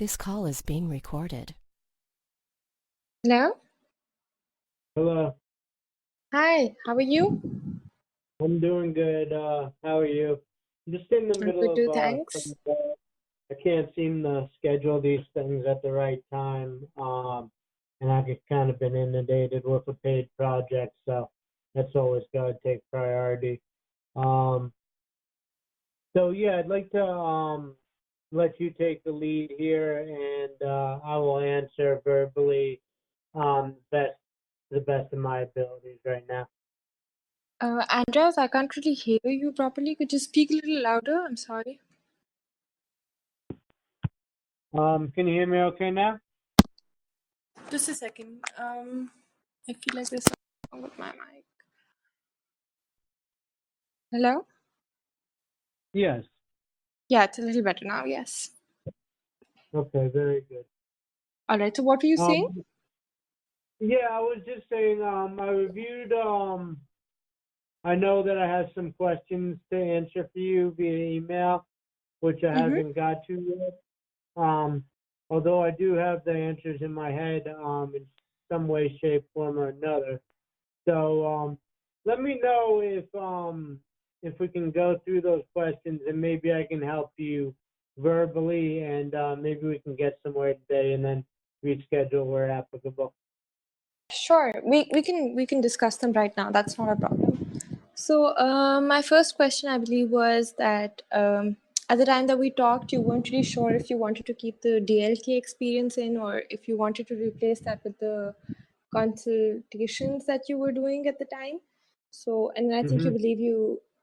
This call is being recorded. Hello. Hello, Hi. How are you? I'm doing good. How are you? I'm just in the I'm middle good too. of Thanks. some I can't seem to schedule these things at the right time. And I've just kind of been inundated with a paid project, so that's always got to take priority. Um, so yeah, I'd like to let you take the lead here, and I will answer verbally best to the best of my abilities right now. Andres, I can't really hear you properly. Could you speak a little louder? I'm sorry. Can you hear me okay now? Just a second. I feel like there's something wrong with my mic. Hello? Yes. Yeah, it's a little better now. Yes. Okay, very good. All right. So what were you saying? Um, yeah, I was just saying, I reviewed, I know that I have some questions to answer for you via email, which I Mm-hmm. haven't got to yet. Although I do have the answers in my head, in some way, shape, form, or another. So, let me know if we can go through those questions, and maybe I can help you verbally, and maybe we can get somewhere today and then reschedule where applicable. Sure. We can discuss them right now. That's not a problem. So, my first question, I believe, was that at the time that we talked, you weren't really sure if you wanted to keep the DLT experience in or if you wanted to replace that with the consultations that you were doing at the time. So, and I think you Mm-hmm. believe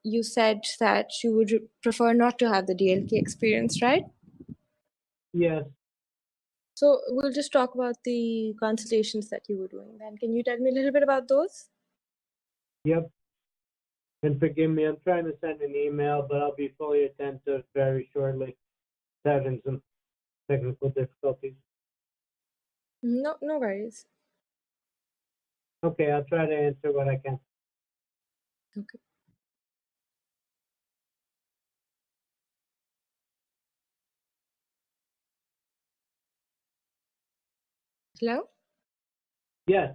you said that you would prefer not to have the DLT experience, right? Yes. So, we'll just talk about the consultations that you were doing then. Can you tell me a little bit about those? Yep. And forgive me, I'm trying to send an email, but I'll be fully attentive very shortly. Having some technical difficulties. No, no worries. Okay, I'll try to answer what I can. Okay. Hello? Yes,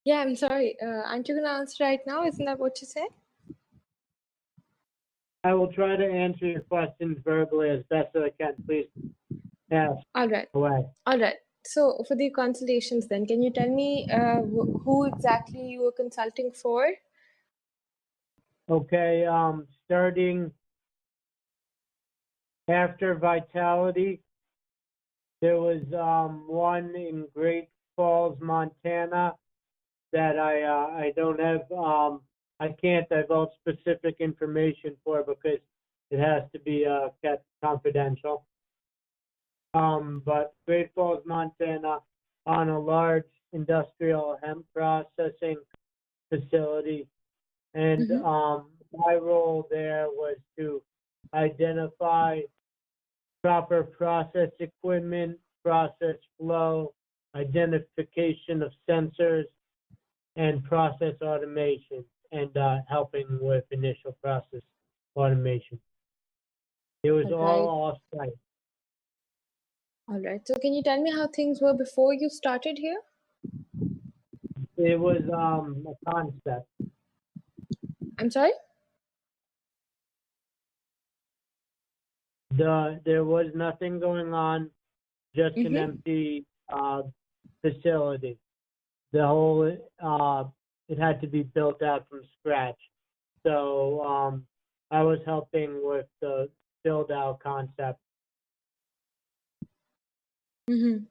Yeah, I'm sorry. Aren't you gonna answer right now? Isn't that what you said? I will try to answer your questions verbally as best as I can. Please ask All right. away. All right. So for the consultations then, can you tell me who exactly you were consulting for? Okay, starting after Vitality, there was one in Great Falls, Montana that I don't have I can't divulge specific information for because it has to be kept confidential. But Great Falls, Montana, on a large industrial hemp processing facility, and Mm-hmm. my role there was to identify proper process equipment, process flow, identification of sensors, and process automation, and helping with initial process automation. It was All right. all off-site. All right. So can you tell me how things were before you started here? It was a concept. I'm sorry? There was nothing going on, just an Mm-hmm. empty facility. The whole it had to be built out from scratch. So I was helping with the build out concept. Mm-hmm.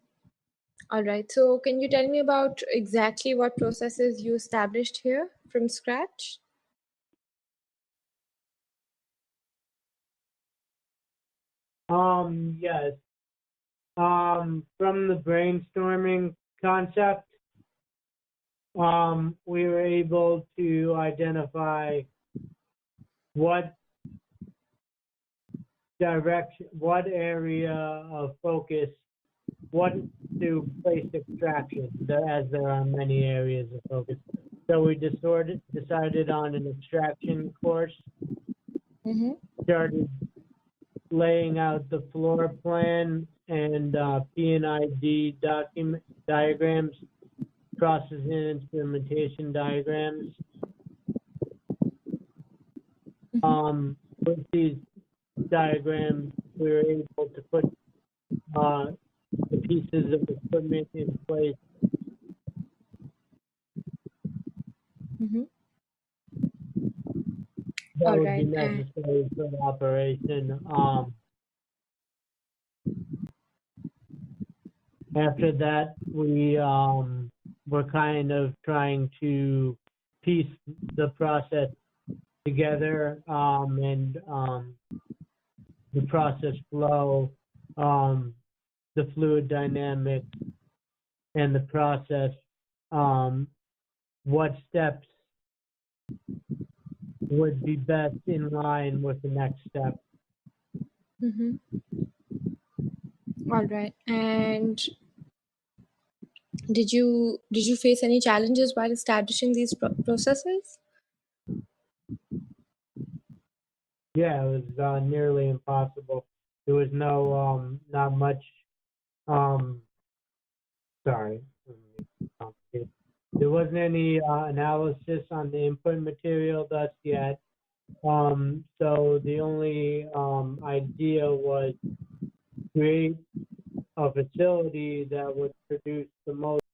All right. So can you tell me about exactly what processes you established here from scratch? Yes. From the brainstorming concept, we were able to identify what direction, what area of focus, what to place extraction, as there are many areas of focus. So we decided on an extraction course, Mm-hmm. started laying out the floor plan, and P&ID document diagrams, process and instrumentation diagrams. With these diagrams, we were able to put the pieces of equipment in place. That All would be right. necessary for the operation. After that, we were kind of trying to piece the process together and the process flow, the fluid dynamics, and the process, what steps would be best in line with the next step. All right. And did you face any challenges while establishing these processes? Yeah, it was nearly impossible. There was no, not much, sorry, there wasn't any analysis on the input material thus yet. So the only idea was create a facility that would produce the most